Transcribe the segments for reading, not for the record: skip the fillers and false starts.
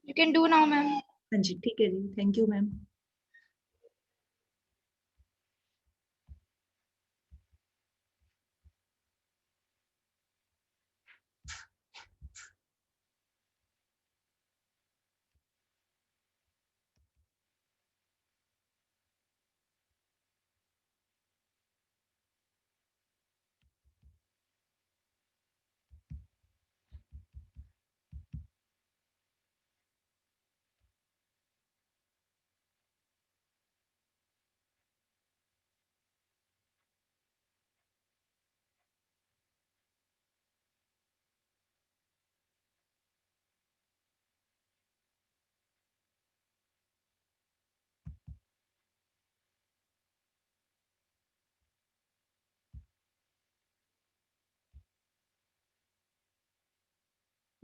You can do now, ma'am. हाँ जी, ठीक है जी, thank you ma'am.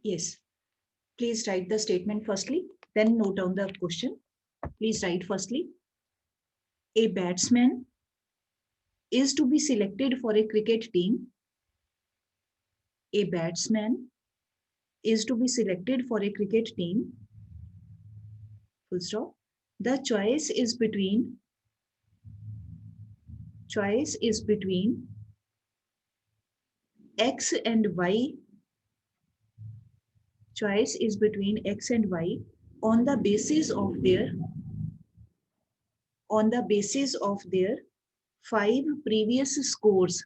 Yes, please write the statement firstly, then note down the question. Please write firstly, a batsman is to be selected for a cricket team. A batsman is to be selected for a cricket team. Full stop. The choice is between X and Y. Choice is between X and Y on the basis of their five previous scores.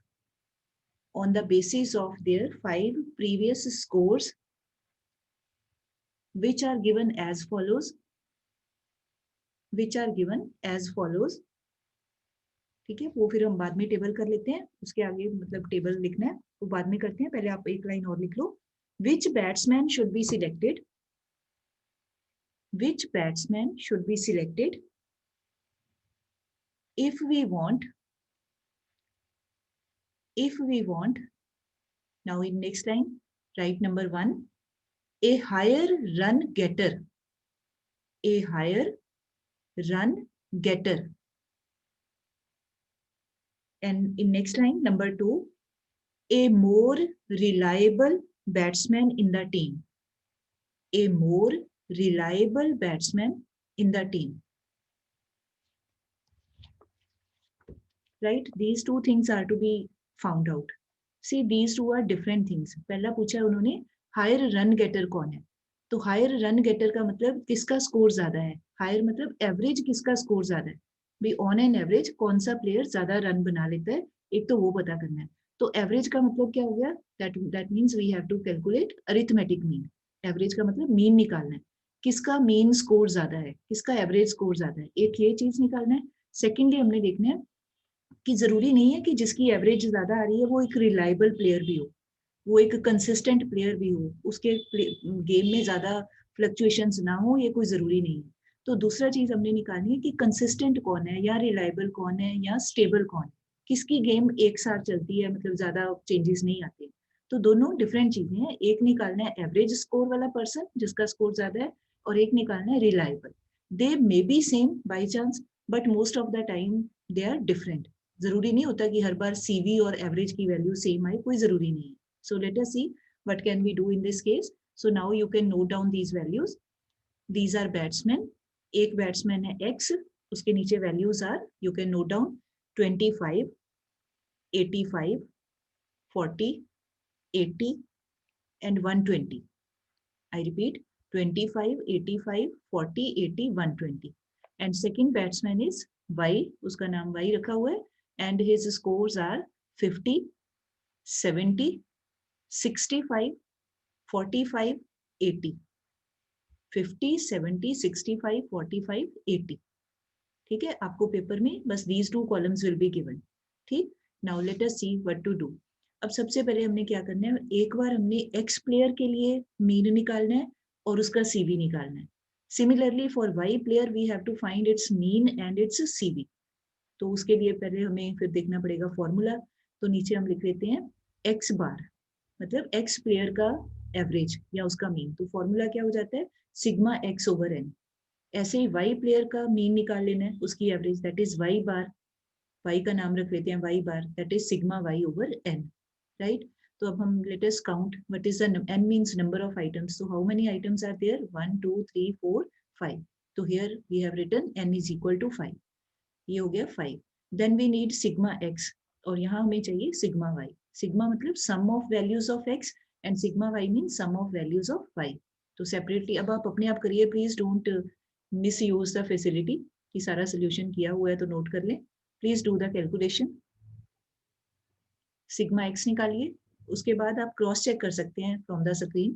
On the basis of their 5 previous scores, which are given as follows. ठीक है, वो फिर हम बाद में table कर लेते हैं, उसके आगे मतलब टेबल लिखना है वो बाद में करते हैं, पहले आप एक लाइन और लिख लो। Which batsman should be selected? Which batsman should be selected if we want? Now in next line, write number 1. A higher run getter. A higher run getter. And in next line, number 2, a more reliable batsman in the team. A more reliable batsman in the team. Right? These two things are to be found out. See, these two are different things. पहला पूछा उन्होंने higher run गेटर कौन है, तो higher run गेटर का मतलब किसका score ज्यादा है, हायर मतलब एवरेज किसका स्कोर ज्यादा है, भाई ऑन एन एवरेज कौन सा प्लेयर ज्यादा रन बना लेता है, एक तो वो पता करना है। तो एवरेज का मतलब क्या हो गया, that means we have to calculate arithmetic mean. Average का मतलब मीन निकालना है, किसका मीन स्कोर ज्यादा है, किसका एवरेज स्कोर ज्यादा है, एक ये चीज निकालना है। सेकेंडली हमने देखना है कि जरूरी नहीं है कि जिसकी एवरेज ज्यादा आ रही है वो एक रिलायबल प्लेयर भी हो, वो एक कंसिस्टेंट प्लेयर भी हो, उसके गेम में ज्यादा फ्लक्चुएशंस ना हो, ये कोई जरूरी नहीं है। तो दूसरा चीज हमने निकालनी है कि कंसिस्टेंट कौन है या रिलायबल कौन है या स्टेबल कौन है, किसकी गेम एक साथ चलती है, मतलब ज्यादा चेंजेस नहीं आते। तो दोनों डिफरेंट चीजें हैं, एक निकालना है एवरेज स्कोर वाला पर्सन जिसका स्कोर ज्यादा है, और एक निकालना है reliable. They may be same by chance, but most of the time they are different. जरूरी नहीं होता कि हर बार सीवी और एवरेज की वैल्यू सेम आए, कोई जरूरी नहीं है। So let us see what can we do in this case. So now you can note down these values. These are batsmen. एक batsman है X, उसके नीचे values are, you can note down 25, 85, 40, 80 and 120. I repeat 25, 85, 40, 80, 120. And second batsman is Y, उसका नाम Y रखा हुआ है, and his scores are 50, 70, 65, 45, 80. 50, 70, 65, 45, 80. ठीक है, आपको पेपर में बस these two columns will be given. ठीक, now let us see what to do. अब सबसे पहले हमने क्या करना है, एक बार हमने एक्स प्लेयर के लिए मीन निकालना है और उसका सीवी निकालना है। Similarly for Y player we have to find its mean and its CV. तो उसके लिए पहले हमें फिर देखना पड़ेगा फॉर्मूला। तो नीचे हम लिख लेते हैं एक्स बार, मतलब एक्स प्लेयर का एवरेज या उसका मीन। तो फॉर्मूला क्या हो जाता है, सिग्मा एक्स ओवर एन। ऐसे ही वाई प्लेयर का मीन निकाल लेना है, उसकी average, that is y bar. Y का नाम रख लेते हैं y bar, that is sigma y over n. Right, तो अब हम let us count what is the n means number of items. So how many items are there? 1 2 3 4 5. तो here we have written n is equal to 5. ये हो गया 5. Then we need sigma x और यहाँ हमें चाहिए सिग्मा y. सिग्मा मतलब sum of values of x and sigma y mean sum of values of y. तो सेपरेटली अब आप अपने आप करिए, please don't misuse the facility कि सारा सोल्यूशन किया हुआ है तो नोट कर लें. Please do the calculation. Sigma x निकालिए, उसके बाद आप क्रॉस चेक कर सकते हैं फ्रॉम द स्क्रीन.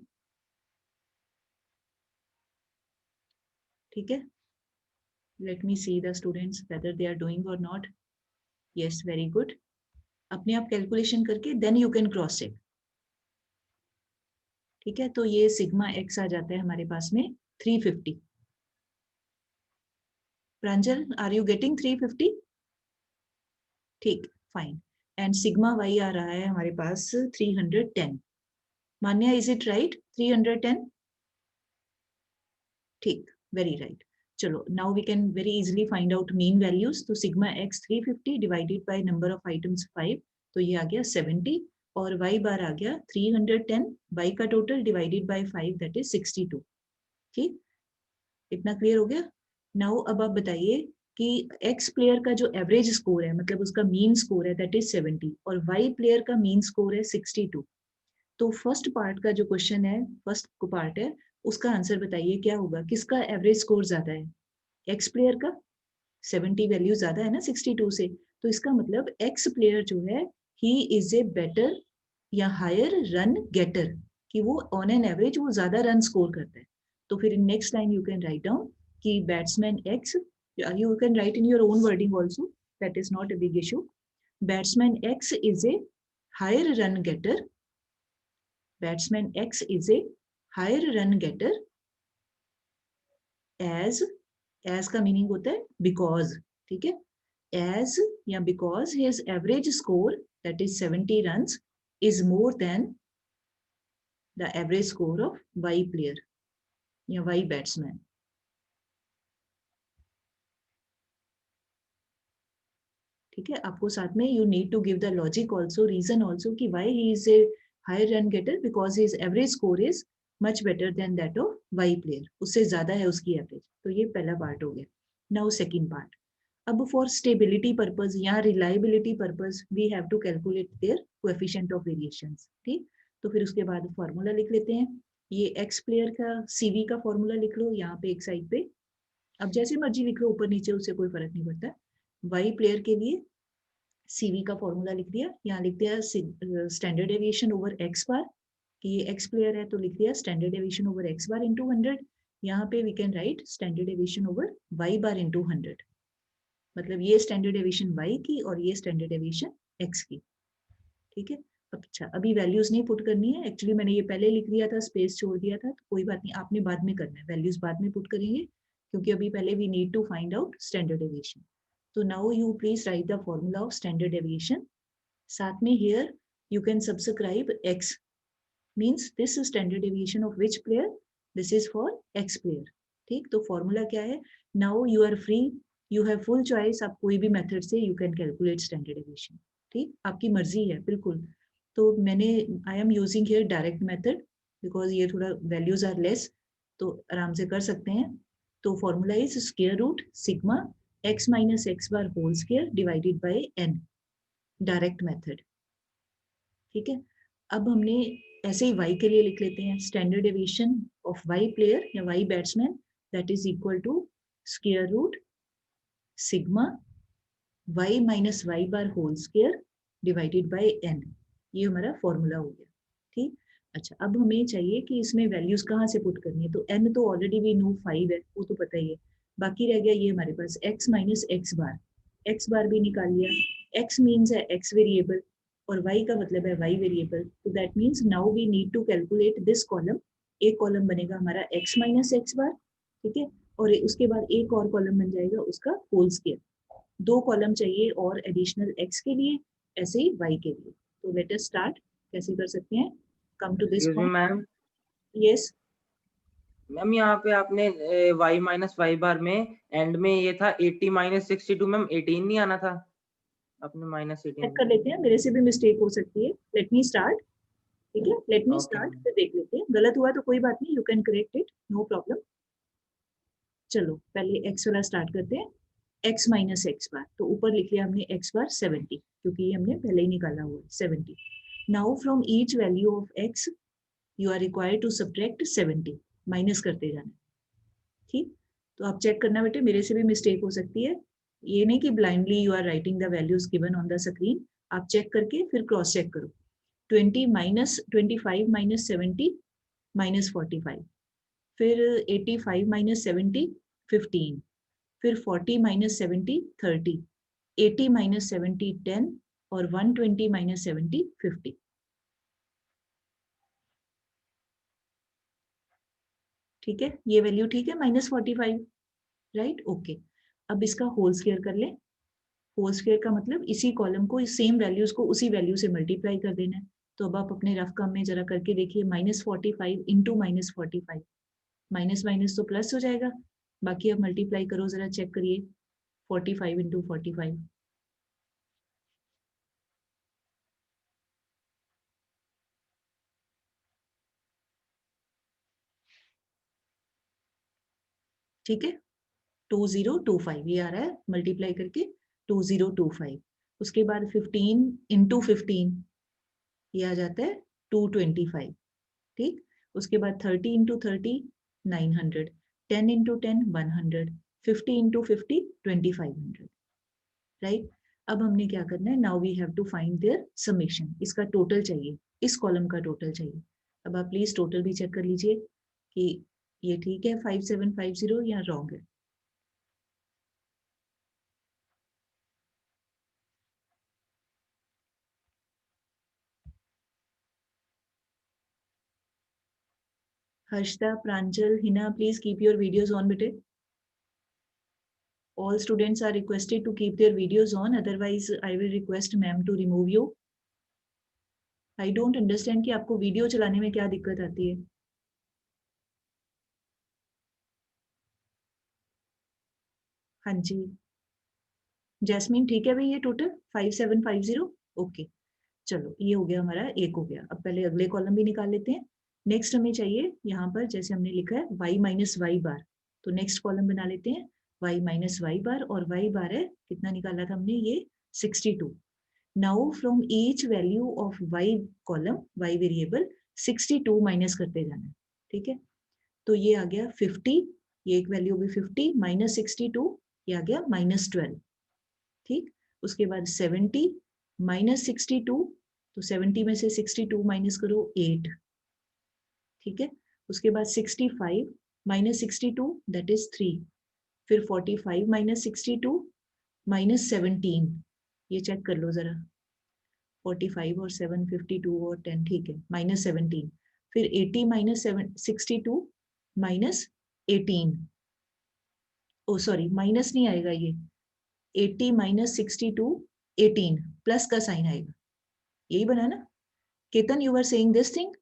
ठीक है, let me see the students whether they are doing और नॉट. Yes, very good. अपने आप कैलकुलेशन करके then you can cross check. ठीक है, तो ये सिग्मा x आ जाता है हमारे पास में 350. Pranjal, are you getting 350? ठीक, फाइन. एंड सिग्मा y आ रहा है हमारे पास 310. Manya, is it right? 310. ठीक, वेरी राइट. चलो, now we can very easily find out mean values. तो sigma x 350 divided by number of items 5, तो ये आ गया 70 और y बार आ गया 310. y का total divided by 5 that is 62. ठीक, इतना क्लियर हो गया. नाउ अब आप बताइए कि x प्लेयर का जो एवरेज स्कोर है, मतलब उसका मीन स्कोर है दैट इज 70 और y प्लेयर का मीन स्कोर है 62. तो फर्स्ट पार्ट का जो क्वेश्चन है, फर्स्ट पार्ट है, उसका आंसर बताइए क्या होगा. किसका एवरेज स्कोर ज्यादा है? एक्स प्लेयर का. 70 वैल्यू ज्यादा है ना 62 से, तो इसका मतलब एक्स प्लेयर जो है ही इज ए बेटर या हायर रन गेटर, कि वो ऑन एन एवरेज वो ज्यादा रन स्कोर करता है. तो फिर next line you can write down कि batsman X, you can write in your own wording also, that is not a big issue. Batsman X is a higher run getter. Batsman X is a higher run getter as का meaning होता है because. ठीक है, as या because his average score that is 70 runs is more than the average score of Y player या Y batsman. ठीक है, आपको साथ में you need to give the logic also, reason also कि why he is a higher run getter, because his average score is much better than that of Y player. उससे ज्यादा है उसकी एवरेज. तो ये पहला पार्ट हो गया. Now second part. अब फॉर स्टेबिलिटी पर्पस या reliability purpose we have to calculate their coefficient of variations. ठीक, तो फिर उसके बाद फॉर्मूला लिख लेते हैं. ये एक्स प्लेयर का सीवी का फॉर्मूला लिख लो यहाँ पे एक साइड पे. अब जैसे मर्जी लिख लो ऊपर नीचे, उससे कोई फर्क नहीं पड़ता. वाई प्लेयर के लिए सीवी का फॉर्मूला लिख दिया. यहाँ लिख दिया standard deviation over x bar, कि ये एक्स प्लेयर है तो लिख दिया standard deviation over x bar into 100. यहाँ पे we can write standard deviation over y bar into 100. मतलब ये स्टैंडर्ड डेविएशन वाई की और ये स्टैंडर्ड डेविएशन एक्स की. ठीक है, अच्छा अभी वैल्यूज नहीं पुट करनी है. एक्चुअली मैंने ये पहले लिख दिया था, स्पेस छोड़ दिया था, तो कोई बात नहीं, आपने बाद में करना है. वैल्यूज बाद में पुट करेंगे क्योंकि अभी पहले we need to find out standard deviation. तो now you please write the formula of standard deviation. साथ में here you can subscribe x means this standard deviation of which player, this is for x player. ठीक, तो formula क्या है? Now you are free, you have full choice, आप कोई भी method से you can calculate standard deviation. ठीक, आपकी मर्जी है बिल्कुल. तो मैंने I am using here direct method because ये थोड़ा वैल्यूज आर लेस, तो आराम से कर सकते हैं. तो formula is square root sigma x minus x bar whole square divided by n, direct method. ठीक है, अब हमने ऐसे ही y के लिए लिख लेते हैं standard deviation of y player या y batsman that is equal to square root sigma y minus Y bar whole square divided by n. ये हमारा फॉर्मूला हो गया. ठीक, अच्छा अब हमें चाहिए कि इसमें वैल्यूज कहाँ से पुट करनी है. तो n तो ऑलरेडी वी नो 5 है, वो तो पता ही है. बाकी रह गया ये हमारे पास x माइनस एक्स बार भी निकाल लिया. x मीन्स है x वेरिएबल और y का मतलब है y वेरिएबल. तो that means now we need to calculate this column. एक कॉलम बनेगा हमारा x माइनस एक्स बार, ठीक है, और उसके बाद एक और कॉलम बन जाएगा उसका होल स्क्वायर. 2 कॉलम चाहिए और एडिशनल x के लिए, ऐसे ही y के लिए. तो लेट अस स्टार्ट. कैसे कर सकते हैं? Come to this point. Ma'am, yes ma'am यहाँ पे आपने y माइनस वाई बार में एंड में ये था 80 माइनस 62. मैम 18 नहीं आना था, आपने माइनस 18 चेक कर लेते हैं, मेरे से भी मिस्टेक हो सकती है. लेट मी स्टार्ट. ठीक है, लेट मी Okay, स्टार्ट, ma'am. फिर देख लेते हैं, गलत हुआ तो कोई बात नहीं, you can correct it, no problem. चलो पहले x वाला स्टार्ट करते हैं, x माइनस एक्स बार, तो ऊपर लिख लिया हमने x बार 70, क्योंकि ये हमने पहले ही निकाला हुआ है 70। Now from each value of x you are required to subtract 70, minus करते जाना। ठीक, तो आप चेक करना बेटे, मेरे से भी मिस्टेक हो सकती है, ये नहीं कि blindly you are writing the values given on the screen, आप चेक करके फिर क्रॉस चेक करो। 20 माइनस 25 माइनस 70 माइनस 45, फिर 85 माइनस 70 15, फिर 40 माइनस 70 30, 80 माइनस 70 10 और 120 माइनस 70 50। ठीक है, ये वैल्यू ठीक है, माइनस 45, राइट, ओके। अब इसका होल स्क्वायर कर लें। होल स्क्वायर का मतलब इसी कॉलम को, इस सेम वैल्यूज को उसी वैल्यू से मल्टीप्लाई कर देना है। तो अब आप अपने रफ काम में जरा करके देखिए, minus 45 into minus 45, minus minus तो प्लस हो जाएगा, बाकी अब मल्टीप्लाई करो, जरा चेक करिए, 45 इंटू 45, ठीक है, 2025 ये आ रहा है मल्टीप्लाई करके 2025। उसके बाद 15 इंटू 15 ये आ जाता है 225। ठीक, उसके बाद 30 इंटू 30 900, 10 इंटू 10 100, 50 इंटू 50 2500, राइट। अब हमने क्या करना है, now we have to find their summation, इसका टोटल चाहिए, इस कॉलम का टोटल चाहिए। अब आप प्लीज टोटल भी चेक कर लीजिए कि ये ठीक है 5750 या रॉन्ग है। हर्षदा, प्रांजल, Hina, please keep your videos on बेटे। All students are requested to keep their videos on, otherwise I will request ma'am to remove you. I don't understand कि आपको वीडियो चलाने में क्या दिक्कत आती है। हाँ जी, जैस्मिन ठीक है भाई, ये टोटल 5750, ओके। चलो ये हो गया हमारा, एक हो गया। अब पहले अगले कॉलम भी निकाल लेते हैं। नेक्स्ट हमें चाहिए यहाँ पर, जैसे हमने लिखा है y माइनस वाई बार, तो नेक्स्ट कॉलम बना लेते हैं y माइनस वाई बार, और y बार है कितना निकाला था हमने, ये 62। Now from each value of y column, y variable 62 minus करते जाना है। ठीक है, तो ये आ गया 50, ये एक वैल्यू भी 50 माइनस 62, ये आ गया माइनस 12। ठीक, उसके बाद 70 माइनस 62, तो 70 में से 62 माइनस करो 8। ठीक है, उसके बाद 65 माइनस 62 दैट इज 3, फिर 45 माइनस 62 माइनस 17, ये चेक कर लो जरा, 45 और 7 52 और 10, ठीक है, माइनस 17, फिर 80 माइनस 62 माइनस 18, ओ सॉरी माइनस नहीं आएगा ये, 80 माइनस 62 18 प्लस का साइन आएगा, यही बना ना Ketan, you are saying this thing.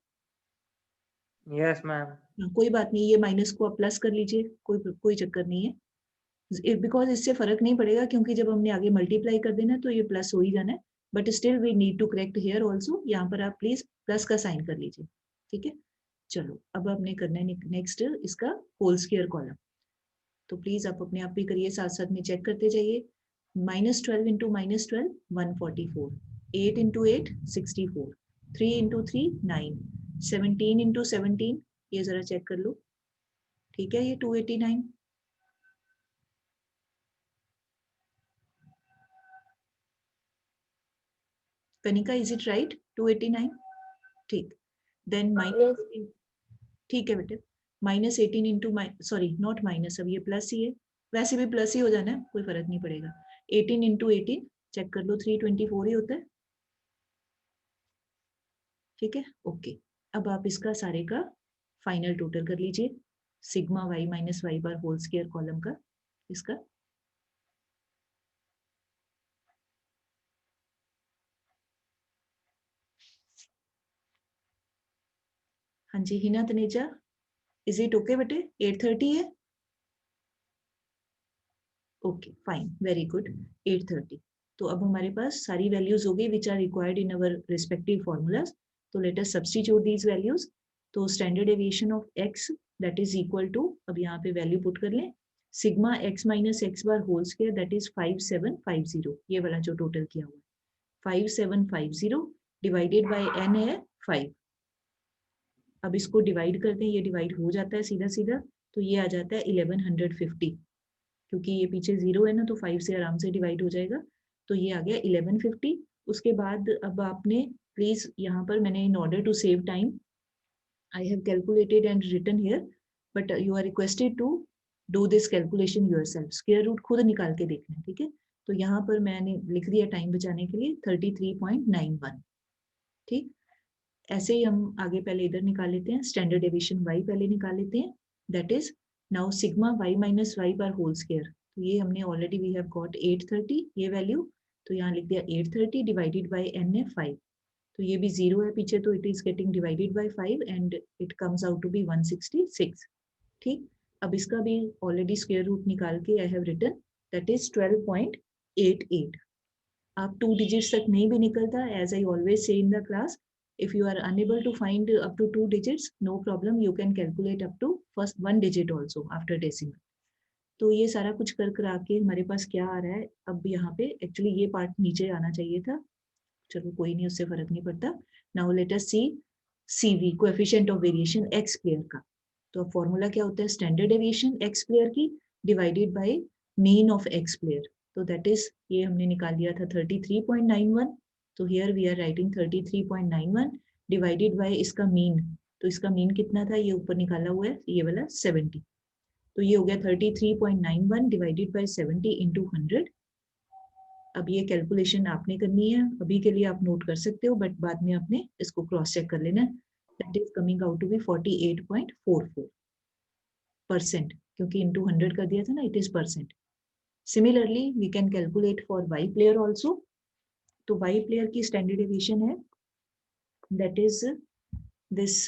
Yes, ma'am. कोई बात नहीं, ये माइनस को आप प्लस कर लीजिए, कोई चक्कर नहीं है, बिकॉज इससे फर्क नहीं पड़ेगा, क्योंकि जब हमने आगे मल्टीप्लाई कर देना तो ये प्लस हो ही जाना है, but still we need to correct here also, यहाँ पर आप प्लीज प्लस का साइन कर लीजिए। ठीक है, चलो अब हमने करना है नेक्स्ट इसका होल स्क्वायर कॉलम, तो प्लीज आप अपने आप भी करिए, साथ साथ में चेक करते जाइए। -12 इंटू -12 144, 8 इंटू 8 64, 3 इंटू 3 9, 17 इंटू 17, ये जरा चेक कर लो, ठीक है, ये 289। Kanika, is it right 289? ठीक, देन माइनस, ठीक है बेटे, minus 18 into sorry not minus, अब ये प्लस ही है, वैसे भी प्लस ही हो जाना है, कोई फर्क नहीं पड़ेगा। 18 इंटू 18 चेक कर लो, 324 ही होता है। ठीक है, ओके। अब आप इसका सारे का फाइनल टोटल कर लीजिए, sigma y minus Y bar whole square column का इसका। हाँ जी, Hina Taneja, is it okay बेटे, 830 है, ओके फाइन, वेरी गुड, 830। तो अब हमारे पास सारी वैल्यूज हो गई which are required in our respective formulas. तो let us substitute these values. तो standard deviation of x that is equal to, अब यहाँ पे वैल्यू पुट कर लें, sigma x minus x bar whole square that is 5750, ये वाला जो टोटल किया हुआ है 5750 डिवाइडेड बाय n है 5। अब इसको डिवाइड करते हैं, ये डिवाइड हो जाता है सीधा सीधा, तो ये आ जाता है 1150, क्योंकि ये पीछे 0 है ना तो 5 से आराम से डिवाइड हो जाएगा, तो ये आ गया 1150। उसके बाद अब आपने प्लीज यहाँ पर, मैंने in order to save time I have calculated and written here, but you are requested to do this calculation yourself, square root खुद निकाल के देखना है, ठीक है। तो यहाँ पर मैंने लिख दिया टाइम बचाने के लिए 33.91, ठीक। ऐसे ही हम आगे पहले इधर निकाल लेते हैं, स्टैंडर्ड डेविएशन y पहले निकाल लेते हैं, that is now sigma y minus Y bar whole square, तो ये हमने ऑलरेडी वी हैव गॉट 830 ये वैल्यू, तो यहाँ लिख दिया 830 डिवाइडेड बाय n है 5, तो ये भी 0 है पीछे, तो it is getting divided by 5 and it comes out to be 166, ठीक। अब इसका भी ऑलरेडी स्क्वायर रूट निकाल के I have written, that is 12.88। आप 2 डिजिट्स तक नहीं भी निकलता, as I always say in the class, if you are unable to find up to 2 digits, no problem, you can calculate up to first 1 digit also after decimal। तो ये सारा कुछ कर करा के हमारे पास क्या आ रहा है, अब यहाँ पे एक्चुअली ये पार्ट नीचे आना चाहिए था, चलो कोई नहीं, उससे फर्क नहीं पड़ता। Now let us see CV coefficient of variation x player का, तो अब फॉर्मूला क्या होता है, स्टैंडर्ड डेविएशन x प्लेयर की divided by mean of x player, तो दैट इज ये हमने निकाल लिया था 33.91, तो here we are writing 33.91 divided by इसका मीन, तो इसका मीन कितना था, ये ऊपर निकाला हुआ है ये वाला 70, तो ये हो गया 33.91 डिवाइडेड बाय 70 इंटू 100। अब ये कैलकुलेशन आपने करनी है, अभी के लिए आप नोट कर सकते हो, बट बाद में आपने इसको क्रॉस चेक कर लेना, that is coming out to be 48.44%, क्योंकि इंटू 100 कर दिया था ना, it is percent. Similarly we can calculate for Y player also, तो वाई प्लेयर की स्टैंडर्ड डेविएशन है दैट इज दिस,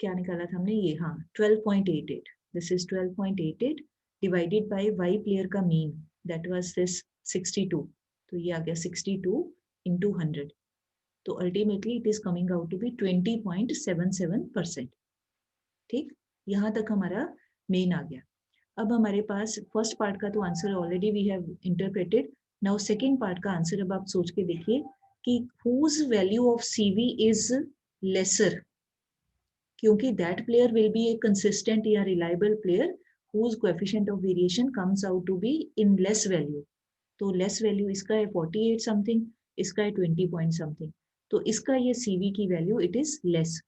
क्या निकाला था हमने ये, हाँ 12.88, this is 12.88 divided by y player का मीन दैट वाज दिस 62, तो ये आ गया 62 इंटू 100, तो ultimately it is coming out to B 20.77%, ठीक। यहाँ तक हमारा मेन आ गया। अब हमारे पास फर्स्ट पार्ट का तो answer already we have interpreted, now second part का आंसर अब आप सोच के देखिए कि whose value of CV is lesser, क्योंकि that player will be a consistent या reliable player whose coefficient of variation comes out to be in less value, तो less value इसका है 48 something, इसका है 20 point something, तो इसका ये CV की वैल्यू it is less,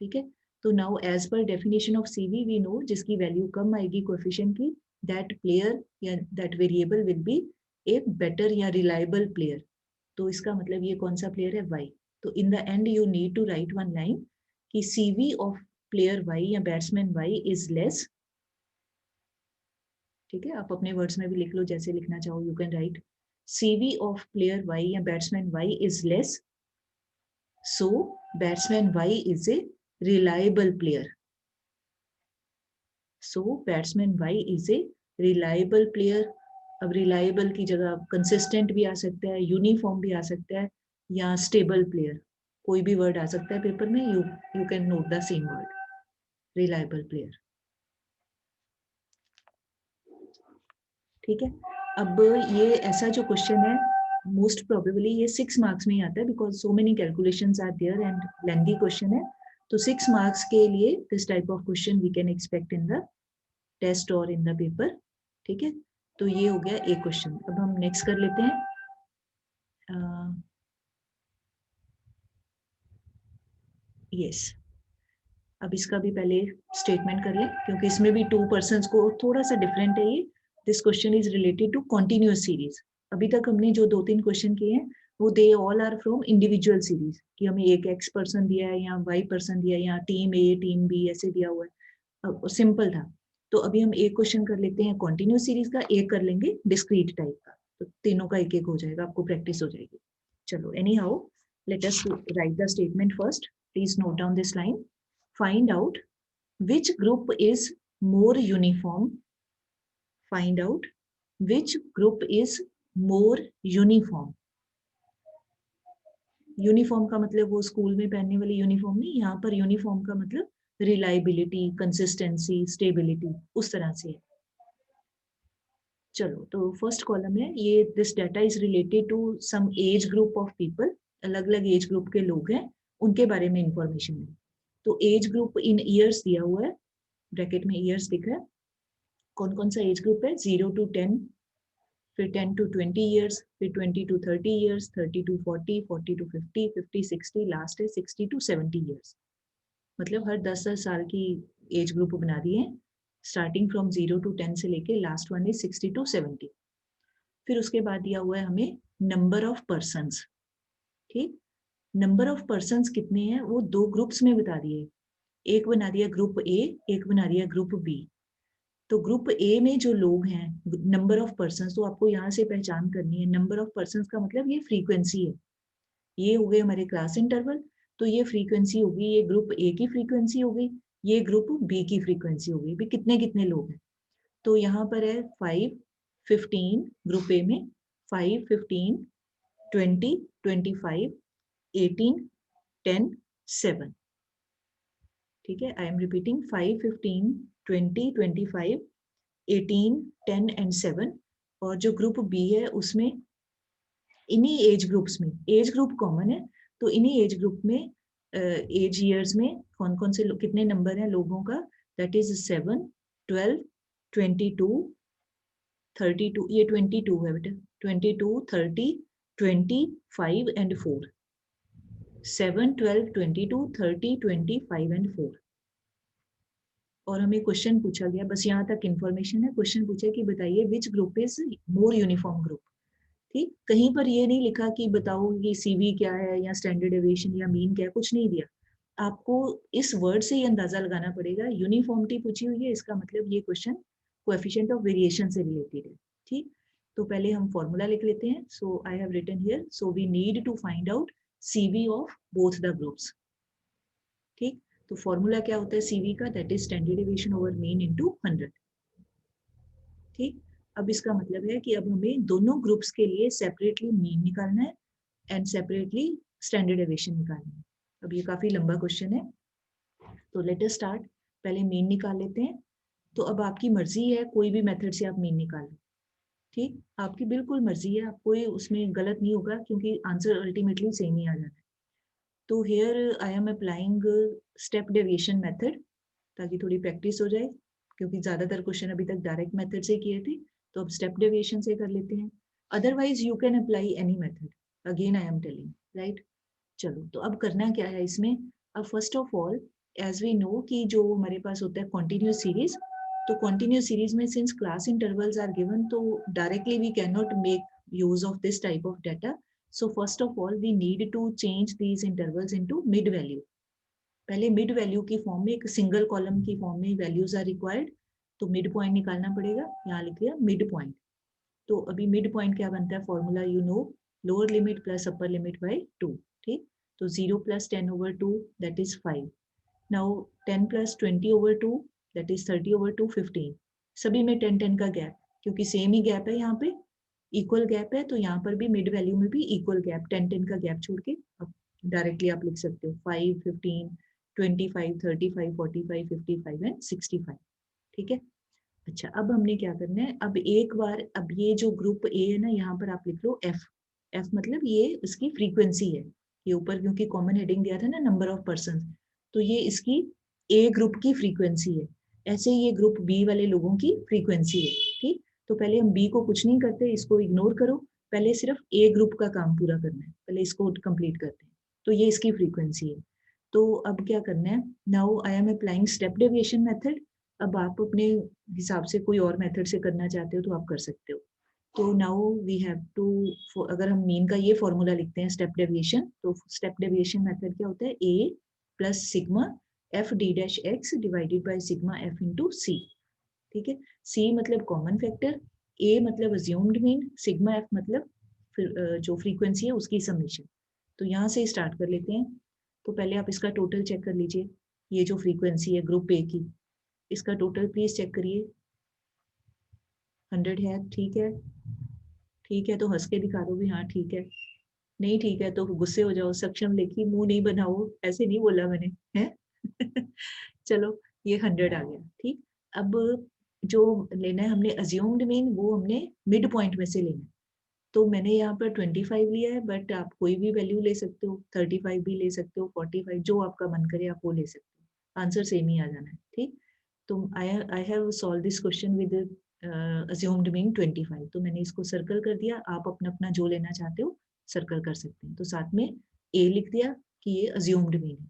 ठीक है। तो now as per definition of CV we know जिसकी वैल्यू कम आएगी कोएफिशिएंट की, that player या that variable will be a better या reliable player, तो इसका मतलब ये कौन सा प्लेयर है, y, तो in the end you need to write one line कि CV ऑफ प्लेयर y या बैट्समैन y इज लेस, ठीक है। आप अपने वर्ड्स में भी लिख लो, जैसे लिखना चाहो you can right CV of player y या batsman y is less, so batsman y is a reliable player, so batsman y is a reliable player. अब रिलायबल की जगह कंसिस्टेंट भी आ सकता है, यूनिफॉर्म भी आ सकता है, या स्टेबल प्लेयर, कोई भी वर्ड आ सकता है पेपर में, you can note the same word, reliable player, ठीक है। अब ये ऐसा जो क्वेश्चन है मोस्ट प्रोबेबली ये 6 मार्क्स में ही आता है, because so many calculations are there and lengthy question है, तो 6 मार्क्स के लिए this type of question we can expect in the test और इन द पेपर, ठीक है। तो ये हो गया एक क्वेश्चन। अब हम नेक्स्ट कर लेते हैं, यस अब इसका भी पहले स्टेटमेंट कर लें, क्योंकि इसमें भी 2 पर्सन्स को थोड़ा सा डिफरेंट है ये। This question is related to continuous series. अभी तक हमने जो 2-3 क्वेश्चन किए हैं वो they all are from individual series, कि हमें एक x पर्सन दिया है या y पर्सन दिया है या टीम A टीम B ऐसे दिया हुआ है, सिंपल था। तो अभी हम एक क्वेश्चन कर लेते हैं कॉन्टिन्यूअस सीरीज का, एक कर लेंगे डिस्क्रीट टाइप का, तो तीनों का एक एक हो जाएगा, आपको प्रैक्टिस हो जाएगी। चलो any how let us right the statement first, please note down this line, find out which group is more uniform, find out which group is more uniform, uniform का मतलब वो स्कूल में पहनने वाली यूनिफॉर्म नहीं, यहाँ पर यूनिफॉर्म का मतलब रिलायबिलिटी, कंसिस्टेंसी, स्टेबिलिटी, उस तरह से है। चलो, तो फर्स्ट कॉलम है ये, this data is related to some age group of people, अलग अलग एज ग्रुप के लोग हैं, उनके बारे में इंफॉर्मेशन है। तो एज ग्रुप इन ईयर्स दिया हुआ है, ब्रैकेट में ईयर्स दिख रहा है। कौन कौन सा एज ग्रुप है? 0 to 10, फिर 10 to 20 ईयर्स, फिर 20 to 30 years, 30 to 40, 40 to 50, 50 60, last है 60 to 70 ईयर्स। मतलब हर 10-10 साल की एज ग्रुप बना दिए हैं, स्टार्टिंग फ्रॉम 0 to 10 से लेके लास्ट वन इज 60 to 70। फिर उसके बाद दिया हुआ है हमें नंबर ऑफ पर्सन्स। ठीक, नंबर ऑफ पर्सन्स कितने हैं वो दो ग्रुप्स में बता दिए, एक बना दिया ग्रुप ए, एक बना दिया ग्रुप बी। तो ग्रुप ए में जो लोग हैं, नंबर ऑफ पर्सन्स, तो आपको यहाँ से पहचान करनी है। नंबर ऑफ पर्सन्स का मतलब ये फ्रीक्वेंसी है, ये हो गए हमारे क्लास इंटरवल, तो ये फ्रीक्वेंसी होगी, ये ग्रुप ए की फ्रीक्वेंसी होगी, ये ग्रुप बी की फ्रीक्वेंसी होगी। भी कितने कितने लोग हैं, तो यहाँ पर है 5, 15 ग्रुप ए में, 5, 15, 20, 25, 18, 10, 7। ठीक है, आई एम रिपीटिंग, 5, 15, 20, 25, 18, 10 एंड 7। और जो ग्रुप बी है उसमें इन्हीं एज ग्रुप्स में, एज ग्रुप कॉमन है, तो इन्हीं एज ग्रुप में एज ईयर्स में कौन कौन से कितने नंबर हैं लोगों का, दैट इज 7, 12, 22, 32, ये 22 है बेटा, 22, 30, 25 एंड 4, 7, 12, 22, 30, 25 एंड 4। और हमें क्वेश्चन पूछा गया, बस यहाँ तक इन्फॉर्मेशन है। क्वेश्चन पूछा कि बताइए which group is more uniform group. ठीक, कहीं पर ये नहीं लिखा कि बताओ ये सीवी क्या है या स्टैंडर्ड डेविएशन या मीन क्या है, कुछ नहीं दिया। आपको इस वर्ड से ही अंदाजा लगाना पड़ेगा, यूनिफॉर्मिटी पूछी हुई है, इसका मतलब ये क्वेश्चन कोएफिशिएंट ऑफ वेरिएशन से रिलेटेड है। ठीक, तो पहले हम फॉर्मूला लिख लेते हैं। So I have written here, so we need to find out CV of both the groups. ठीक, तो फॉर्मूला क्या होता है सीवी का, that is standard deviation over mean into 100। ठीक, अब इसका मतलब है कि अब हमें दोनों ग्रुप्स के लिए सेपरेटली मीन निकालना है एंड सेपरेटली स्टैंडर्ड डेविएशन निकालना है। अब ये काफी लंबा क्वेश्चन है, तो लेट अस स्टार्ट। पहले मीन निकाल लेते हैं। तो अब आपकी मर्जी है, कोई भी मेथड से आप मीन निकाल लो। ठीक, आपकी बिल्कुल मर्जी है, आप कोई उसमें गलत नहीं होगा क्योंकि आंसर अल्टीमेटली सेम ही आ जाता है। तो here I am applying step deviation method, ताकि थोड़ी प्रैक्टिस हो जाए, क्योंकि ज्यादातर क्वेश्चन अभी तक डायरेक्ट मेथड से किए थे, तो अब स्टेप डेविएशन से कर लेते हैं। Otherwise you can apply any method, again I am telling, right. चलो, तो अब करना क्या है इसमें। अब first of all, as we know कि जो हमारे पास होता है कॉन्टिन्यूस सीरीज, तो कॉन्टिन्यूस सीरीज में since class intervals are given, तो directly we can not make use of this type of data. So first of all we need to change these intervals into mid value. पहले mid value की form में, एक single column की form में values are required, तो mid point निकालना पड़ेगा। यहाँ लिख लिया मिड पॉइंट। तो अभी मिड पॉइंट क्या बनता है formula, you know, lower limit plus upper limit by 2। ठीक, तो 0 plus 10 over 2 that is 5. Now 10 plus 20 over 2 that is 30 over 2 15। सभी में 10-10 का गैप, क्योंकि सेम ही गैप है, यहाँ पे इक्वल गैप है, तो यहाँ पर भी मिड वैल्यू में भी इक्वल गैप, 10-10 का गैप छोड़ के अब डायरेक्टली आप लिख सकते हो 5, 15, 25, 35, 45, 55 एंड 65। ठीक है, अच्छा अब हमने क्या करना है, अब एक बार, अब ये जो ग्रुप ए है ना, यहाँ पर आप लिख लो एफ। एफ मतलब ये इसकी फ्रीक्वेंसी है, ये ऊपर क्योंकि कॉमन हेडिंग दिया था ना नंबर ऑफ पर्सन, तो ये इसकी ए ग्रुप की फ्रीक्वेंसी है। ऐसे ही ये ग्रुप बी वाले लोगों की फ्रीक्वेंसी है। ठीक, तो पहले हम बी को कुछ नहीं करते, इसको इग्नोर करो, पहले सिर्फ ए ग्रुप का काम पूरा करना है, पहले इसको कंप्लीट करते हैं। तो ये इसकी फ्रीक्वेंसी है। तो अब क्या करना है, now I am applying step deviation method. अब आप अपने हिसाब से कोई और मेथड से करना चाहते हो तो आप कर सकते हो। तो नाउ वी हैव टू, अगर हम मीन का ये फॉर्मूला लिखते हैं स्टेप डेविएशन, तो स्टेप डेविएशन मेथड क्या होता है, A plus sigma F D dash x divided by sigma F into C. ठीक है, सी मतलब कॉमन फैक्टर, ए मतलब अज्यूम्ड मीन, सिग्मा एफ मतलब जो फ्रीक्वेंसी है उसकी समेशन। तो यहाँ से स्टार्ट कर लेते हैं। तो पहले आप इसका टोटल चेक कर लीजिए, ये जो फ्रीक्वेंसी है ग्रुप ए की, इसका टोटल प्लीज चेक करिए। 100 है, ठीक है, ठीक है, तो हंस के दिखा दो भी हाँ ठीक है। नहीं ठीक है तो गुस्से हो जाओ, सक्षम लिखी मुंह नहीं बनाओ, ऐसे नहीं बोला मैंने, है चलो ये 100 आ गया, ठीक। अब जो लेना है हमने अज्यूम्ड मीन, वो हमने मिड पॉइंट में से लेना है। तो मैंने यहाँ पर 25 लिया है, बट आप कोई भी वैल्यू ले सकते हो, 35 भी ले सकते हो, 45, जो आपका मन करे आप वो ले सकते हो, आंसर सेम ही आ जाना है, ठीक। तो I have solve this question with assumed mean 25। तो मैंने इसको सर्कल कर दिया, आप अपना अपना जो लेना चाहते हो सर्कल कर सकते हैं। तो साथ में ए लिख दिया कि ये अज्यूम्ड मीन है।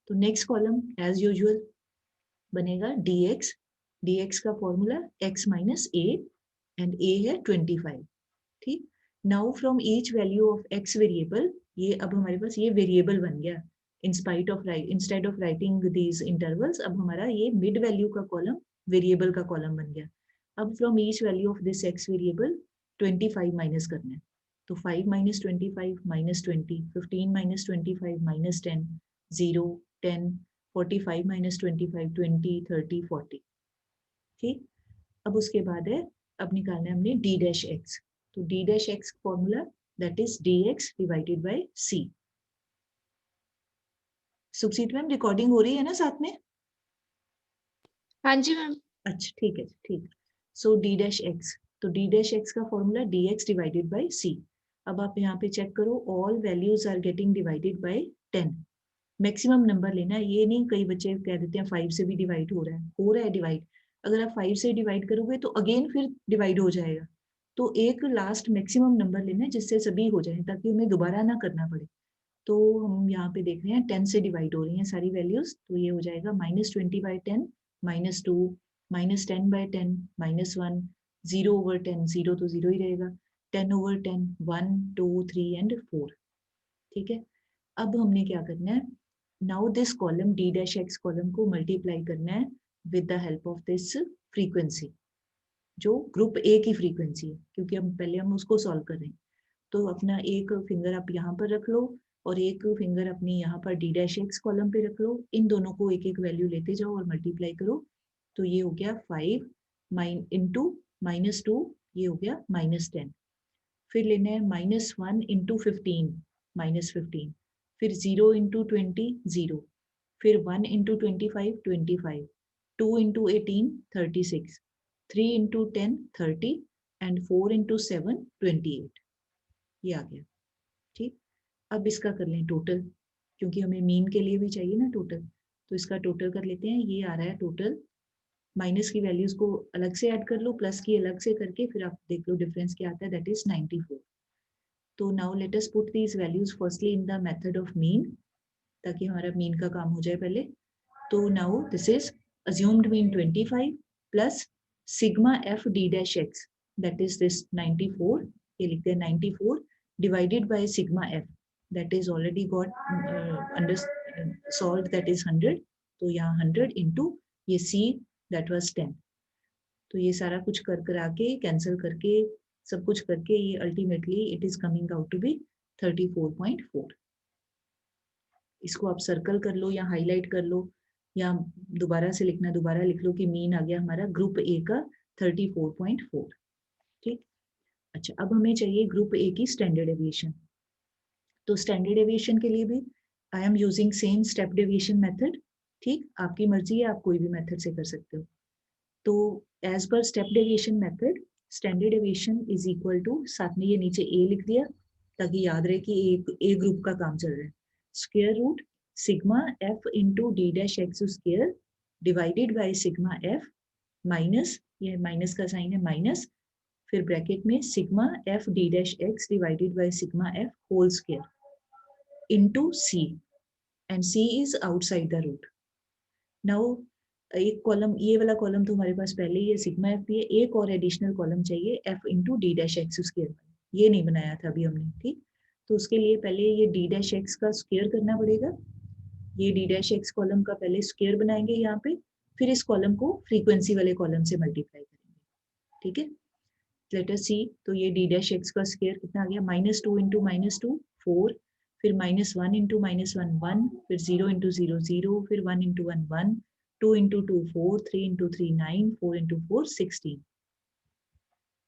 तो नेक्स्ट कॉलम एज यूजुअल बनेगा dx, dx का formula x minus A, and a है 25, ठीक। Now from each value of x variable, ये अब हमारे पास ये वेरिएबल बन गया, instead of writing these intervals, अब हमारा ये मिड वैल्यू का कॉलम वेरिएबल का कॉलम बन गया। अब from each value of this x variable 25 minus करना है। तो 5 minus 25 minus 20, 15 minus 25 minus 10, 0, 10, 45 minus 25, 20, 30, 40, ठीक। अब उसके बाद है, अब निकालना है हमने d डैश x। तो d dash x formula that is dx divided by c। Sukhseet ma'am recording हो रही है ना साथ में? हाँ जी मैम। अच्छा ठीक है, ठीक। सो d डैश x, तो d डैश x का formula dx divided by c। अब आप यहाँ पे चेक करो, all values are getting divided by 10। Maximum number लेना है, ये नहीं कई बच्चे कह देते हैं 5 से भी डिवाइड हो रहा है डिवाइड। अगर आप 5 से डिवाइड करोगे तो अगेन फिर डिवाइड हो जाएगा। तो एक लास्ट मैक्सिमम नंबर लेना है जिससे सभी हो जाए, ताकि हमें दोबारा ना करना पड़े। तो हम यहाँ पे देख रहे हैं 10 से डिवाइड हो रही हैं सारी वैल्यूज, तो ये हो जाएगा -20/10, -2, -10/10, -1, 0/10, 0 तो 0 ही रहेगा, 10/10, 1, 2, 3 एंड 4, ठीक है। अब हमने क्या करना है, now this column d dash x column को मल्टीप्लाई करना है with the help of this frequency, जो ग्रुप ए की फ्रीक्वेंसी है, क्योंकि हम उसको सॉल्व कर रहे हैं। तो अपना एक फिंगर आप यहाँ पर रख लो, और एक फिंगर अपनी यहाँ पर d डैश x कॉलम पे रख लो, इन दोनों को एक एक वैल्यू लेते जाओ और मल्टीप्लाई करो। तो ये हो गया 5 इंटू -2, ये हो गया -10। फिर लेना है -1 इंटू 15, -15, फिर 0 इंटू 20, 0, फिर 1 into 25, 25, 2 into 18, 36, 3 into 10, 30, and 4 into 7, 28, ये आ गया, ठीक। अब इसका कर लें टोटल, क्योंकि हमें मीन के लिए भी चाहिए ना टोटल। तो इसका टोटल कर लेते हैं, ये आ रहा है टोटल, माइनस की वैल्यूज को अलग से ऐड कर लो, प्लस की अलग से करके फिर आप देख लो डिफरेंस क्या आता है, दैट इज 94। तो now let us put these values firstly in the method of mean, ताकि हमारा मीन का काम हो जाए पहले। तो now this is assumed mean 25 plus sigma f d dash x, that is this 94, ये लिखते हैं 94 divided by sigma f, that is already got solved, that is 100। तो यहाँ 100 into ये c that was 10। तो ये सारा कुछ कर आके कैंसिल करके सब कुछ करके ये ultimately it is coming out to be 34.4। इसको आप सर्कल कर लो या हाईलाइट कर लो, या दोबारा से लिखना, दोबारा लिख लो कि मीन आ गया हमारा ग्रुप ए का 34.4, ठीक। अच्छा, अब हमें चाहिए ग्रुप ए की स्टैंडर्ड डेविएशन। तो स्टैंडर्ड डेविएशन के लिए भी I am using same step deviation method, ठीक। आपकी मर्जी है, आप कोई भी मेथड से कर सकते हो। तो as per step deviation method, standard deviation is equal to, साथ में ये नीचे ए लिख दिया ताकि याद रहे कि ए ग्रुप का काम चल रहा है, square root sigma F into D dash x square divided by sigma f minus, ये माइनस का साइन है माइनस, फिर ब्रैकेट में sigma F D dash x divided by sigma f whole square into c, and c is outside the root. Now एक column, ये वाला column तो हमारे पास पहले ही है, सिग्मा एफ भी है, एक और एडिशनल कॉलम चाहिए F into D dash x square, ये नहीं बनाया था अभी हमने, ठीक। तो उसके लिए पहले ये डी डैश एक्स का स्क्वायर करना पड़ेगा, ये डी डैश एक्स कॉलम का पहले स्क्वायर बनाएंगे यहाँ पे, फिर इस कॉलम को फ्रीक्वेंसी वाले कॉलम से मल्टीप्लाई करेंगे, ठीक है। लेट अस सी, तो ये डी डैश एक्स का स्क्वायर कितना आ गया, -2 इंटू -2 4, फिर -1 इंटू -1 1, फिर 0 इंटू 0 0, फिर 1 इंटू 1 1, 2 इंटू 2 4, 3 इंटू 3 9, 4 इंटू 4 16।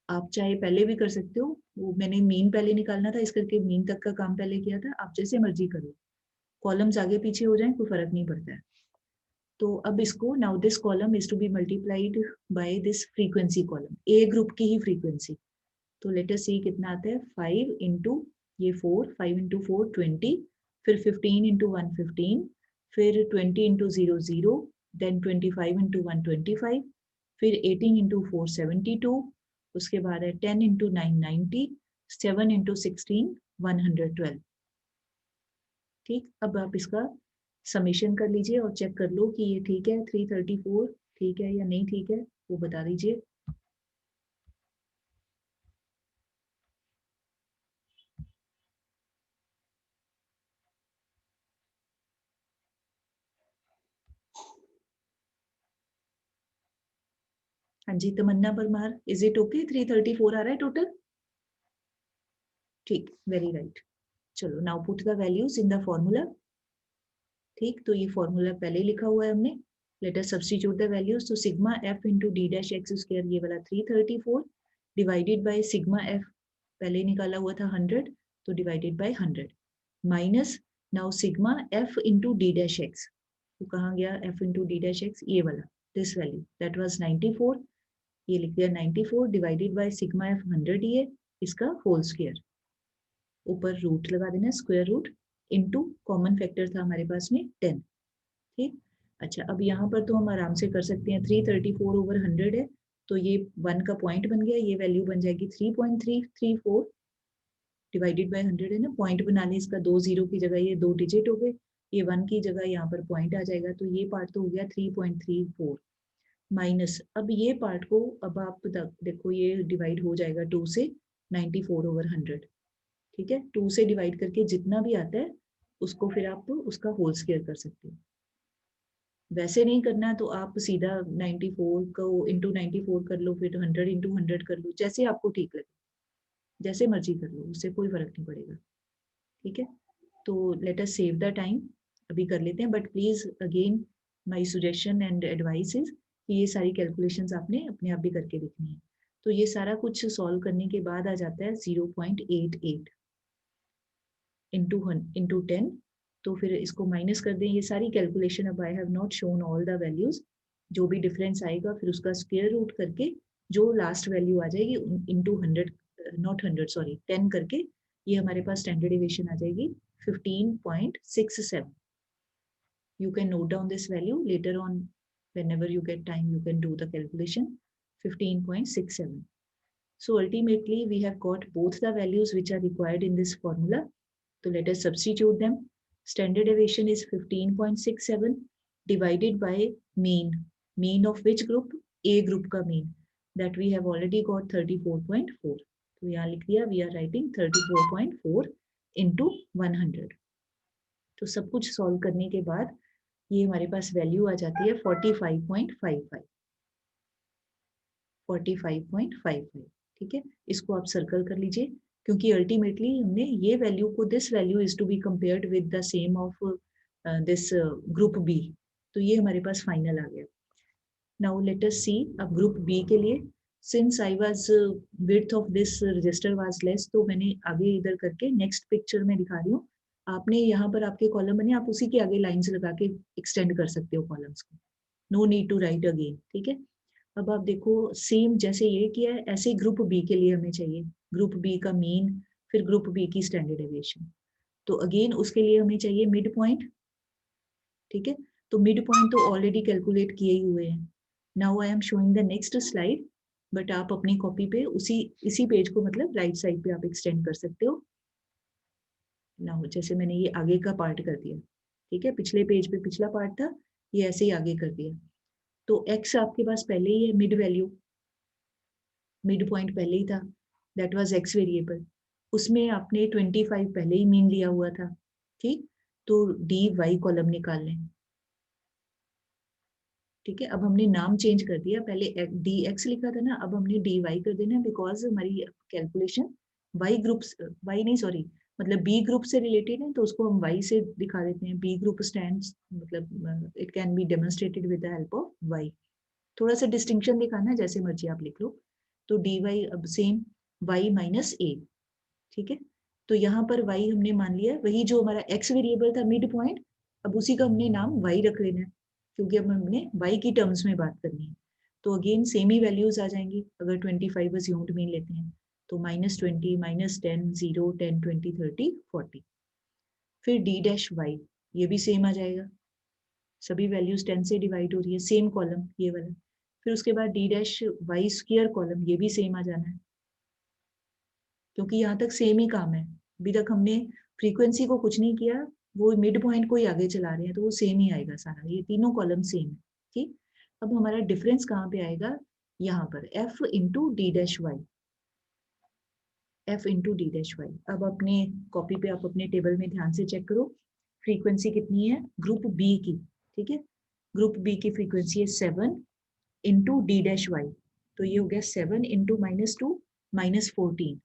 आप चाहे पहले भी कर सकते हो, वो मैंने मीन पहले निकालना था इस करके मीन तक का काम पहले किया था, आप जैसे मर्जी करो, कॉलम्स आगे पीछे हो जाए कोई फर्क नहीं पड़ता है। तो अब इसको now this column is to be multiplied by this frequency column, A group की ही फ्रीक्वेंसी। तो लेट अस सी कितना आता है, 5 इंटू ये 4, 5 इंटू 4 20, फिर 15 इंटू 1 15, फिर 20 इंटू 0 0, देन 25 इंटू 1 25, फिर 18 इंटू 4 72, उसके बाद है 10 इंटू 9 90, 7 इंटू 16 112। ठीक, अब आप इसका समेशन कर लीजिए और चेक कर लो कि ये ठीक है, 334 ठीक है या नहीं ठीक है, वो बता दीजिए। हाँ जी, तमन्ना परमार, इज इट ओके? 334 आ रहा है टोटल? ठीक, वेरी राइट। चलो now put the values in the formula. ठीक, तो ये फॉर्मूला पहले ही लिखा हुआ है हमने। Let us substitute the values. तो sigma F into D dash x square ये वाला 334 डिवाइडेड बाय सिग्मा एफ पहले निकाला हुआ था 100, तो divided by 100 minus now sigma F into D dash x. तो कहाँ गया F into D dash x, ये वाला, दिस वैल्यू दैट वाज 94, ये लिख दिया 94 डिवाइडेड बाय सिग्मा एफ 100 ये इसका होल स्क्वायर, ऊपर रूट लगा देना square root, into common factor था हमारे पास में 10। ठीक, अच्छा अब यहाँ पर तो हम आराम से कर सकते हैं, 334 ओवर 100 है, तो ये 1 का पॉइंट बन गया, ये वैल्यू बन जाएगी 3.334 डिवाइडेड बाय 100 है ना, पॉइंट बना लें इसका, 2 जीरो की जगह ये 2 डिजिट हो गए, ये 1 की जगह यहाँ पर पॉइंट आ जाएगा, तो ये पार्ट तो हो गया 3.34 माइनस, अब ये पार्ट को अब आप देखो ये डिवाइड हो जाएगा 2 से, 94 ओवर 100। ठीक है, 2 से डिवाइड करके जितना भी आता है उसको फिर आप उसका होल स्क्वायर कर सकते हो। वैसे नहीं करना तो आप सीधा 94 को इंटू 94 कर लो, फिर 100 इंटू 100 कर लो, जैसे आपको ठीक लगे, जैसे मर्जी कर लो, उससे कोई फर्क नहीं पड़ेगा। ठीक है, तो let us save the time, अभी कर लेते हैं, but please again my suggestion and advice is कि ये सारी कैलकुलेशंस आपने अपने आप भी करके देखनी है। तो ये सारा कुछ सॉल्व करने के बाद आ जाता है 0.88 इंटू 10, तो फिर इसको माइनस कर दें, ये सारी कैलकुलेशन, अब I have not shown all the values, जो भी डिफरेंस आएगा फिर उसका स्क्वायर रूट करके जो लास्ट वैल्यू आ जाएगी इंटू 100, नॉट 100 सॉरी 10 करके, ये हमारे पास स्टैंडर्ड डेविएशन आ जाएगी 15.67। you can note down this value later on, whenever you get time you can do the calculation, 15.67. So ultimately we have got both the values which are required in this formula. So let us substitute them. Standard deviation is 15.67 divided by mean. Mean of which group? A group का mean. That we have already got 34.4. तो यहाँ लिख दिया, we are writing 34.4 into 100. तो सब कुछ solve करने के बाद ये हमारे पास वैल्यू आ जाती है 45.55। 45.55। ठीक है, इसको आप सर्कल कर लीजिए, क्योंकि अल्टीमेटली हमने ये वैल्यू को, this value is to be compared with the same of this group B, तो ये हमारे पास फाइनल आ गया। नाउ लेट अस सी अब ग्रुप बी के लिए, since I was width of this register was less, तो मैंने आगे इधर करके नेक्स्ट पिक्चर में दिखा रही हूँ, आपने यहाँ पर आपके कॉलम बने, आप उसी के आगे लाइंस लगा के एक्सटेंड कर सकते हो कॉलम्स को, no need to write again. ठीक है, अब आप देखो सेम जैसे ये किया है ऐसे ग्रुप बी के लिए हमें चाहिए, ग्रुप बी का मीन, फिर ग्रुप बी की स्टैंडर्ड डेविएशन, तो अगेन उसके लिए हमें चाहिए मिड पॉइंट। ठीक है, तो मिड पॉइंट तो ऑलरेडी कैलकुलेट किए ही हुए हैं। Now I am showing the next slide, but आप अपनी कॉपी पे इसी पेज को मतलब राइट साइड पे आप एक्सटेंड कर सकते हो। नाउ जैसे मैंने ये आगे का पार्ट कर दिया, ठीक है, पिछले पेज पे पिछला पार्ट था, ये ऐसे ही आगे कर दिया, तो x आपके पास पहले ही है, मिड वैल्यू, मिड पॉइंट पहले ही था, दैट वाज x वेरिएबल, उसमें आपने 25 पहले ही मीन लिया हुआ था। ठीक, तो डी वाई कॉलम निकाल लें। ठीक है, अब हमने नाम चेंज कर दिया, पहले डी एक्स लिखा था ना, अब हमने डी वाई कर देना, बिकॉज हमारी कैलकुलेशन वाई ग्रुप, वाई नहीं सॉरी, मतलब बी ग्रुप से रिलेटेड है, तो उसको हम वाई से दिखा देते हैं, बी ग्रुप स्टैंड्स, मतलब it can be demonstrated with the help of y. थोड़ा सा डिस्टिंक्शन दिखाना, जैसे मर्जी आप लिख लो। तो dy अब सेम y माइनस a, ठीक है। तो यहाँ पर y हमने मान लिया, वही जो हमारा x वेरिएबल था मिड पॉइंट, अब उसी का हमने नाम y रख लेना है, क्योंकि अब हमने y की टर्म्स में बात करनी है। तो अगेन सेम ही वैल्यूज आ जाएंगी अगर 25 अज्यूम्ड मीन लेते हैं तो -20, -10, 0, 10, 20, 30, 40। फिर d डैश y ये भी सेम आ जाएगा, सभी वैल्यूज 10 से डिवाइड हो रही है, सेम कॉलम ये वाला। फिर उसके बाद d dash y square column, ये भी सेम आ जाना है, क्योंकि यहाँ तक सेम ही काम है। अभी तक हमने फ्रीक्वेंसी को कुछ नहीं किया, वो मिड पॉइंट को ही आगे चला रहे हैं, तो वो सेम ही आएगा सारा, ये तीनों कॉलम सेम है, ठीक। अब हमारा डिफरेंस कहाँ पे आएगा, यहाँ पर f into D dash y, f into D dash y. अब अपने कॉपी पे आप अपने टेबल में ध्यान से चेक करो, फ्रीक्वेंसी कितनी है ग्रुप बी की, ठीक है। ग्रुप बी की फ्रीक्वेंसी है 7 इंटू डी डैश वाई, तो ये हो गया 7 इंटू -2 -14,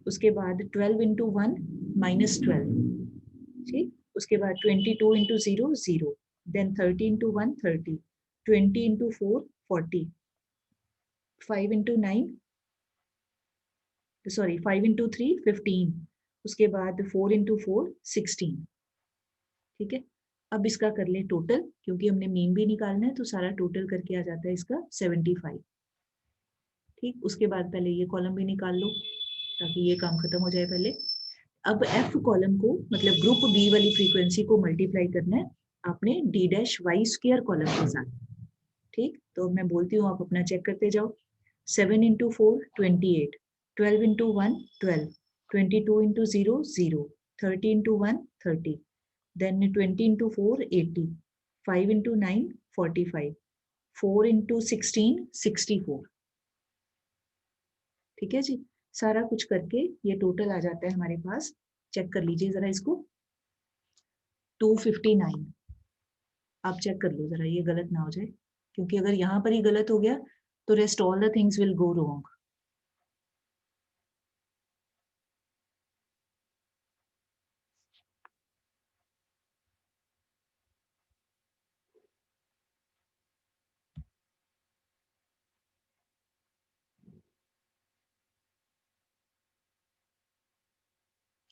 उसके बाद 12 इंटू 1 -12, ठीक। उसके बाद 22 into 0 0, then 30 into 1 30, 20 into 4 40, 5 into 9 sorry 5 into 3 15, उसके बाद 4 इंटू 4 16, ठीक है। अब इसका कर ले टोटल, क्योंकि हमने मीन भी निकालना है, तो सारा टोटल करके आ जाता है इसका 75, ठीक। उसके बाद पहले ये कॉलम भी निकाल लो ताकि ये काम खत्म हो जाए पहले। अब एफ कॉलम को मतलब ग्रुप बी वाली फ्रीक्वेंसी को मल्टीप्लाई करना है आपने d dash y square column के साथ, ठीक। तो मैं बोलती हूँ, आप अपना चेक करते जाओ। 7 into 4 28, 12 into 1 12, 22 into 0 0, 30 into 1 30, then 20 into 4 80, 5 into 9 45, 4 into 16 64, ठीक है जी। सारा कुछ करके ये टोटल आ जाता है हमारे पास, चेक कर लीजिए जरा इसको, 259। आप चेक कर लो जरा ये गलत ना हो जाए, क्योंकि अगर यहाँ पर ही गलत हो गया तो rest all the things will go wrong.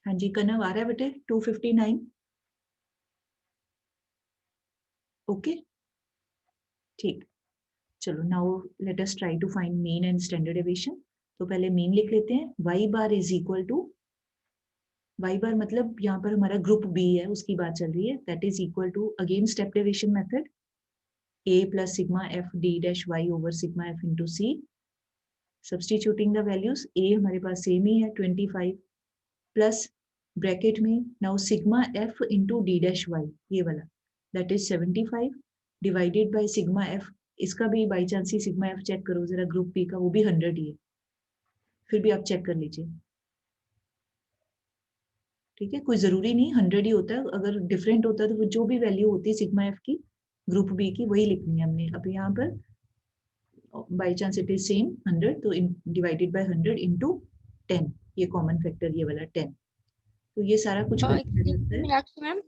हाँ जी कनव आ रहा है बेटे 259, ओके ठीक। चलो now let us try to find mean and standard deviation. तो पहले मीन लिख लेते हैं, y bar is equal to, y bar मतलब यहाँ पर हमारा ग्रुप बी है उसकी बात चल रही है, that is equal to again step deviation method a plus sigma F D dash y over sigma F into c, substituting the values, a हमारे पास सेम ही है 25 प्लस ब्रैकेट में now sigma F into D dash y ये वाला, that is 75 divided by sigma f, इसका भी by chance ही सिग्मा एफ चेक करो जरा ग्रुप बी का, वो भी 100 ही है, फिर भी आप चेक कर लीजिए, ठीक है। कोई जरूरी नहीं 100 ही होता है, अगर डिफरेंट होता है तो जो भी वैल्यू होती है सिग्मा एफ की ग्रुप बी की वही लिखनी है हमने। अब यहाँ पर by chance it is same 100, तो डिवाइडेड बाय 100 इंटू 10, ये कॉमन फैक्टर ये वाला 10, तो ये सारा कुछ Meenakshi ma'am,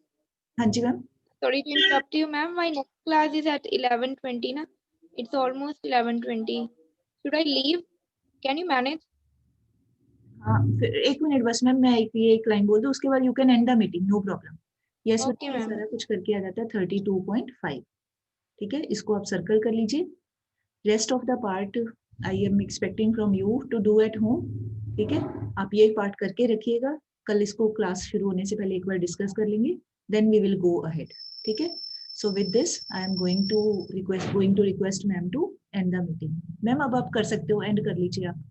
हाँ जी ma'am. sorry to interrupt you ma'am, my next class is at 11:20 na, it's almost 11:20, should I leave, can you manage? हाँ फिर एक मिनट बस मैम, मैं एक लाइन बोल दूं उसके बाद you can end the meeting, no problem. Yes Okay, ma'am. सारा कुछ करके आ जाता है 32.5, ठीक है। इसको आप सर्कल कर लीजिए, rest of the part I am expecting from you to do at home, ठीक है। आप ये पार्ट करके रखिएगा, कल इसको क्लास शुरू होने से पहले एक बार डिस्कस कर लेंगे, then we will go ahead, ठीक है। So with this I am going to request ma'am to end the meeting. Ma'am अब आप कर सकते हो, एंड कर लीजिए आप।